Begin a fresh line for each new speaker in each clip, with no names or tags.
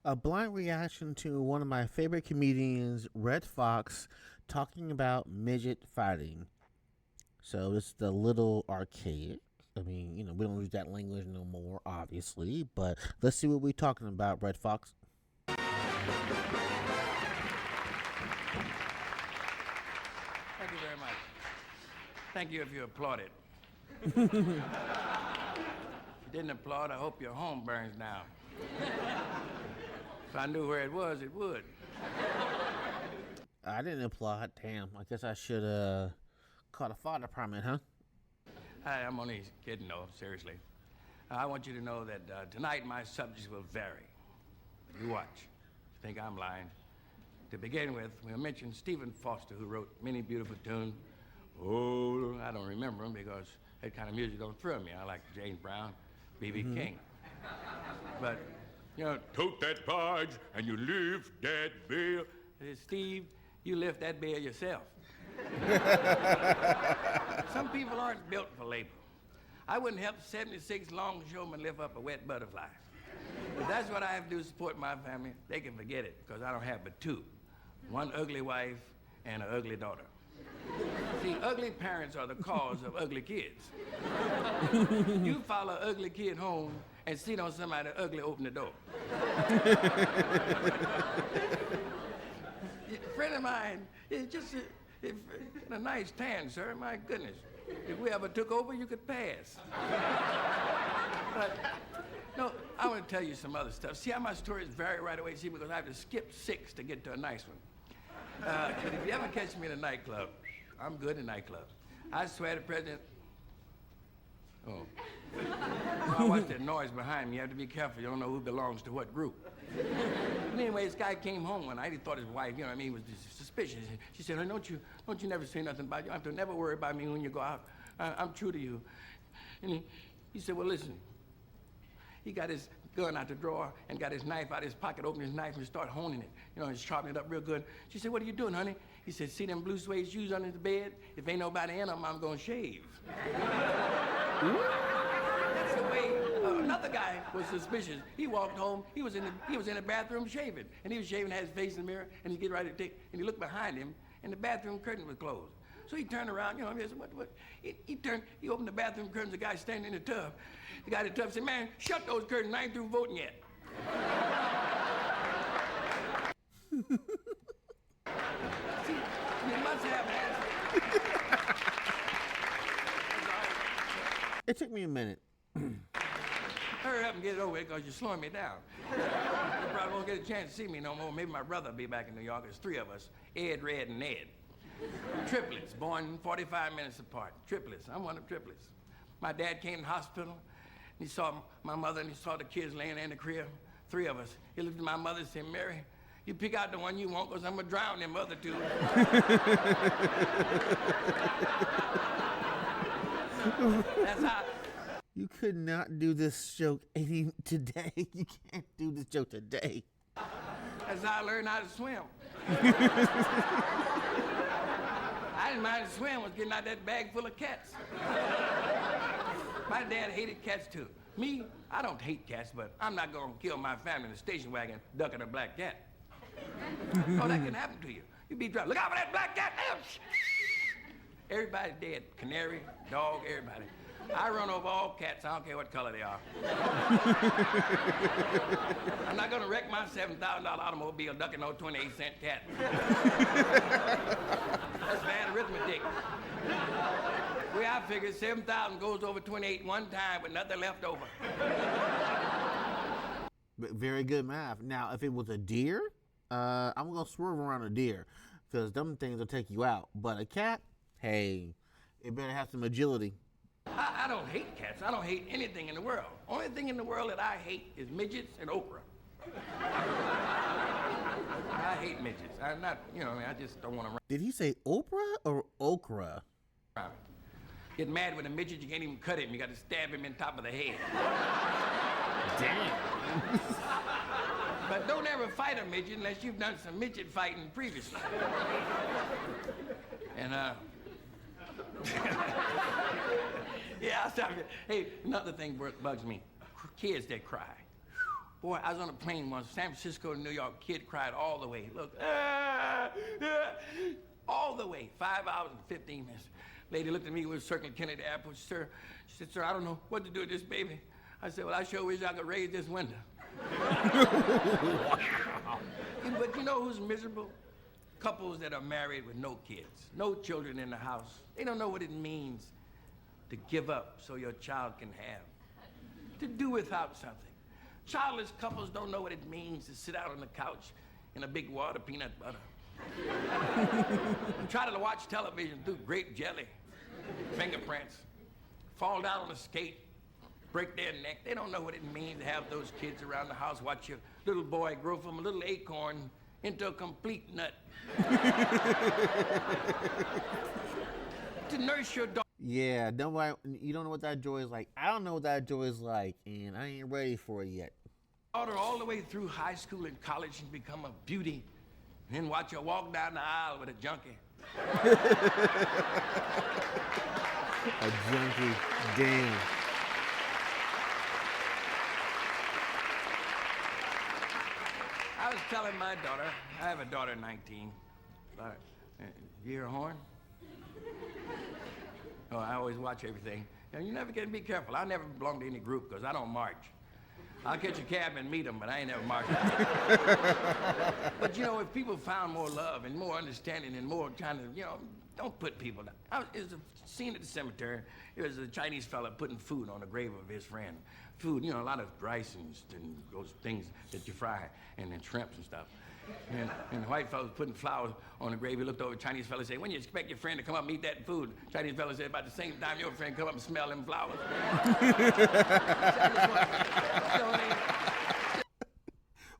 A blind reaction to one of my favorite comedians, Red Fox, talking about midget fighting. So this is the little archaic. I mean, we don't use that language no more, obviously. But let's see what we're talking about, Red Fox.
Thank you very much. Thank you if you applauded. If you didn't applaud, I hope your home burns down. If I knew where it was, it would.
I didn't applaud. Damn, I guess I should call the fire department, huh?
Hi, I'm only kidding, though, seriously. I want you to know that tonight my subjects will vary. You watch. You think I'm lying. To begin with, we'll mention Stephen Foster, who wrote many beautiful tunes. Oh, I don't remember them because that kind of music don't thrill me. I like James Brown, B.B. King. But, tote that barge and you lift that bell. Steve, you lift that bell yourself. Some people aren't built for labor. I wouldn't help 76 longshoremen lift up a wet butterfly. If that's what I have to do to support my family, they can forget it, because I don't have but two. One ugly wife and an ugly daughter. See, ugly parents are the cause of ugly kids. You follow an ugly kid home and sit on somebody ugly open the door. A friend of mine is just a nice tan, sir. My goodness. If we ever took over, you could pass. But, no, I want to tell you some other stuff. See how my stories vary right away? See, because I have to skip 6 to get to a nice one. But if you ever catch me in a nightclub, I'm good in nightclubs. I swear to President... Oh. I watch that noise behind me. You have to be careful. You don't know who belongs to what group. But anyway, this guy came home one night. He thought his wife, was suspicious. She said, "Hey, don't you never say nothing about you. You have to never worry about me when you go out. I'm true to you." And he said, "Well, listen." He got his gun out the drawer and got his knife out of his pocket, opened his knife and started honing it. And sharpening it up real good. She said, "What are you doing, honey?" He said, "See them blue suede shoes under the bed? If ain't nobody in them, I'm gonna shave." That's the way another guy was suspicious. He walked home. He was in the bathroom shaving, and he was shaving, had his face in the mirror, and he get ready to take, and he looked behind him, and the bathroom curtain was closed. So he turned around, he said, what? He opened the bathroom curtains. The guy standing in the tub. The guy in the tub said, "Man, shut those curtains. I ain't through voting yet." See, you must have had.
It took me a minute.
Hurry up and get it over with, because you're slowing me down. You probably won't get a chance to see me no more. Maybe my brother will be back in New York. There's 3 of us, Ed, Red, and Ned. Triplets, born 45 minutes apart. Triplets. I'm one of triplets. My dad came to the hospital. He saw my mother, and he saw the kids laying there in the crib. 3 of us. He looked at my mother and said, "Mary, you pick out the one you want, because I'm going to drown them other 2. That's how...
You could not do this joke today. You can't do this joke today.
That's how I learned how to swim. I didn't mind to swim, was getting out that bag full of cats. My dad hated cats too. Me, I don't hate cats, but I'm not gonna kill my family in a station wagon ducking a black cat. Oh, that can happen to you. You be driving, look out for that black cat! Everybody's dead. Canary, dog, everybody. I run over all cats. I don't care what color they are. I'm not going to wreck my $7,000 automobile ducking no 28-cent cat. That's bad arithmetic. The way I figure, 7,000 goes over 28 one time with nothing left over.
Very good math. Now, if it was a deer, I'm going to swerve around a deer, because them things will take you out. But a cat, hey, it better have some agility.
I don't hate cats. I don't hate anything in the world. Only thing in the world that I hate is midgets and okra. I hate midgets. I'm not, I just don't want to.
Did he say Oprah or okra?
Get mad with a midget, you can't even cut him. You got to stab him in top of the head.
Damn.
But don't ever fight a midget unless you've done some midget fighting previously. And, yeah, I'll stop you. Hey, another thing bugs me. Kids that cry. Boy, I was on a plane once, San Francisco to New York. Kid cried all the way. Look, all the way, 5 hours and 15 minutes. Lady looked at me with Circle Kennedy Airport. She said, sir, I don't know what to do with this baby. I said, well, I sure wish I could raise this window. But you know who's miserable? Couples that are married with no kids, no children in the house. They don't know what it means to give up so your child can have, to do without something. Childless couples don't know what it means to sit out on the couch in a big wad of peanut butter. And try to watch television through grape jelly, fingerprints, fall down on a skate, break their neck. They don't know what it means to have those kids around the house watch your little boy grow from a little acorn into a complete nut. To nurse your daughter.
Yeah, nobody, you don't know what that joy is like. I don't know what that joy is like, and I ain't ready for it yet.
All the way through high school and college and become a beauty, and then watch her walk down the aisle with a junkie.
A junkie, damn.
I was telling my daughter, I have a daughter 19. You hear a horn? Oh, I always watch everything. And you never can be careful. I never belong to any group because I don't march. I'll catch a cab and meet them, but I ain't never marched. But you know, if people found more love and more understanding and more trying to, you know, don't put people down. It was a scene at the cemetery. It was a Chinese fella putting food on the grave of his friend. Food, you know, a lot of rice and those things that you fry, and then shrimps and stuff. And the white fella was putting flowers on the grave. He looked over, Chinese fella said, when you expect your friend to come up and eat that food? Chinese fella said, about the same time your friend come up and smell them flowers.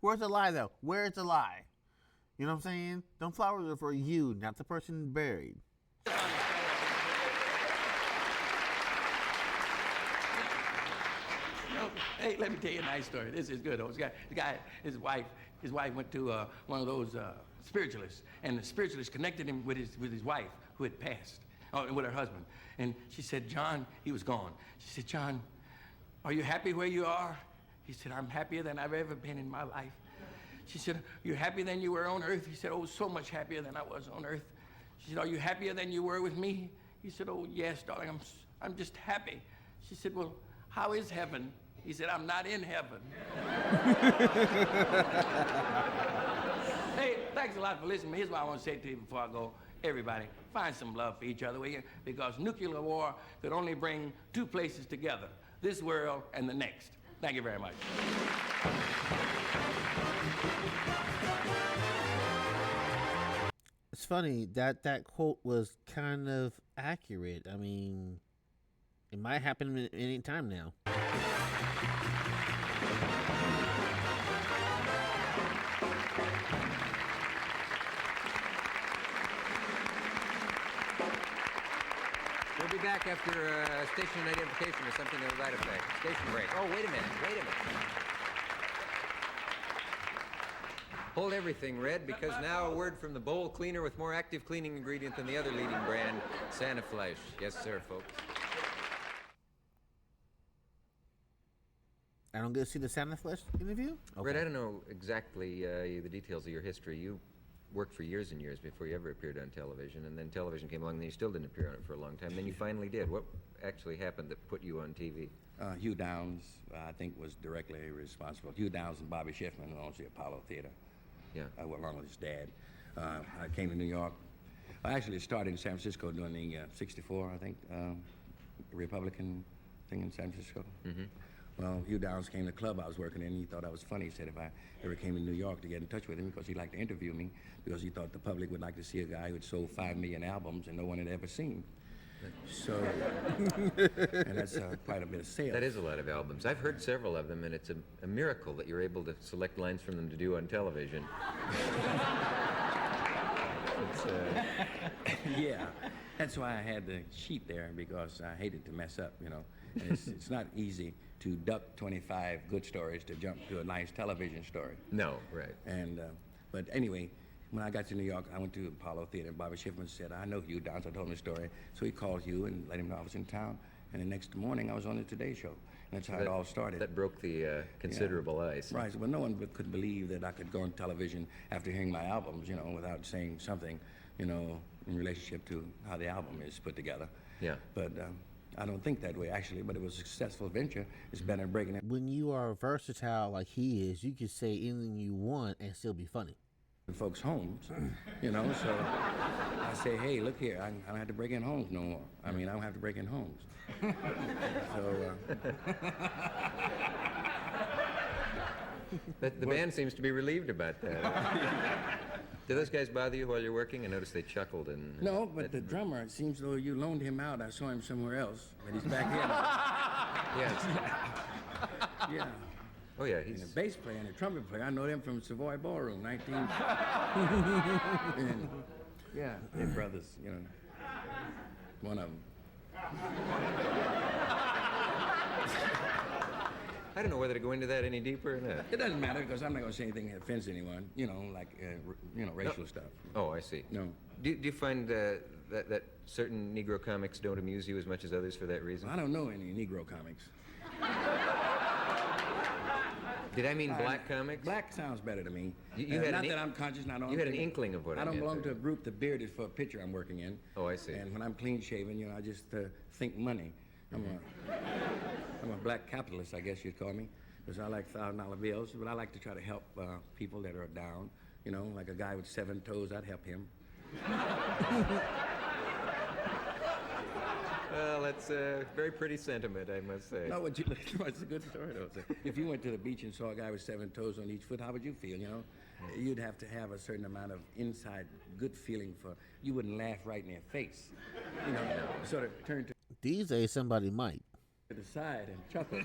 Where's the lie, though? Where's the lie? You know what I'm saying? Them flowers are for you, not the person buried.
Hey, let me tell you a nice story. This is good. The guy, his wife went to one of those spiritualists, and the spiritualist connected him with his wife who had passed, with her husband. And she said, John, he was gone. She said, John, are you happy where you are? He said, I'm happier than I've ever been in my life. She said, you're happier than you were on earth? He said, oh, so much happier than I was on earth. She said, are you happier than you were with me? He said, oh, yes, darling, I'm just happy. She said, well, how is heaven? He said, I'm not in heaven. Hey, thanks a lot for listening. Here's what I want to say to you before I go. Everybody, find some love for each other, will you? Because nuclear war could only bring two places together, this world and the next. Thank you very much.
It's funny that quote was kind of accurate. I mean, it might happen at any time now.
We'll be back after station identification or something of that effect. Station break. Oh, wait a minute. Hold everything, Red, because now a word from the bowl cleaner with more active cleaning ingredient than the other leading brand, Santa Flesh. Yes, sir, folks.
I don't get to see the Santa Flesh interview? Okay.
Red, I don't know exactly the details of your history. You worked for years and years before you ever appeared on television, and then television came along, and you still didn't appear on it for a long time. Then you finally did. What actually happened that put you on TV?
Hugh Downs, I think, was directly responsible. Hugh Downs and Bobby Schiffman owns the Apollo Theater.
Yeah.
Along with his dad. I came to New York. I actually started in San Francisco during the 64, I think, Republican thing in San Francisco.
Mm-hmm.
Well, Hugh Downs came to the club I was working in, and he thought I was funny. He said if I ever came to New York to get in touch with him, because he'd like to interview me, because he thought the public would like to see a guy who had sold 5 million albums and no one had ever seen. So, and that's quite a bit of sales.
That is a lot of albums. I've heard several of them, and it's a miracle that you're able to select lines from them to do on television.
Yeah, that's why I had the sheet there, because I hated to mess up, you know. And it's not easy to duck 25 good stories to jump to a nice television story.
No, right.
And, but anyway, when I got to New York, I went to Apollo Theater, and Bobby Schiffman said, I know Hugh Downs. I told him the story. So he called Hugh and let him know I was in town. And the next morning, I was on the Today Show. That's how it all started.
That broke the considerable ice.
Right. Well, no one could believe that I could go on television after hearing my albums, without saying something, in relationship to how the album is put together.
Yeah.
But I don't think that way, actually, but it was a successful venture. It's better than breaking it.
When you are versatile like he is, you can say anything you want and still be funny.
In folks' homes, so I say, hey, look here, I don't have to break in homes no more. I mean, I don't have to break in homes. So,
The band seems to be relieved about that. Do those guys bother you while you're working? I noticed they chuckled and...
No, but the drummer, it seems though you loaned him out. I saw him somewhere else, but he's back here.
Yes.
Yeah.
Oh, yeah,
And
he's...
the bass player and the trumpet player, I know them from Savoy Ballroom, 19... and, yeah, they're brothers, one of them.
I don't know whether to go into that any deeper or not.
It doesn't matter, because I'm not going to say anything that offends anyone, racial stuff.
Oh, I see.
No.
Do you find that certain Negro comics don't amuse you as much as others for that reason?
I don't know any Negro comics.
Did I mean black comics?
Black sounds better to me.
You had
not
an
that I'm conscious, and I don't.
You had an inkling of what I
don't
meant
belong
there.
to a group that bearded for a picture I'm working in.
Oh, I see.
And when I'm clean shaven, I just think money. I'm a black capitalist, I guess you'd call me, because I like $1,000 bills. But I like to try to help people that are down. Like a guy with 7 toes, I'd help him.
Well, that's a very pretty sentiment, I must say.
No, it's a good story, though. So if you went to the beach and saw a guy with 7 toes on each foot, how would you feel, You'd have to have a certain amount of inside good feeling you wouldn't laugh right in their face. Sort of turn to
These days, somebody might.
the side and chuckle.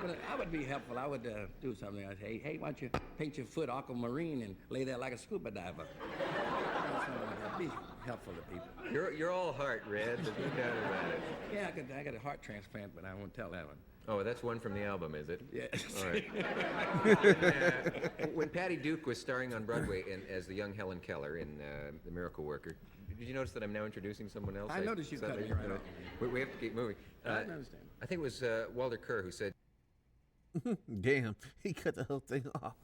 But I would be helpful. I would do something. I'd say, hey, why don't you paint your foot aquamarine and lay there like a scuba diver? Be helpful to people.
You're all heart, Red. There's no doubt about it.
Yeah, I got a heart transplant, but I won't tell that one.
Oh, that's one from the album, is it?
Yes.
All right. When Patty Duke was starring on Broadway as the young Helen Keller in The Miracle Worker, did you notice that I'm now introducing someone else?
I noticed you cut
suddenly-
me right off.
We have to keep moving.
I understand.
I think it was Walter Kerr who said,
Damn, he cut the whole thing off.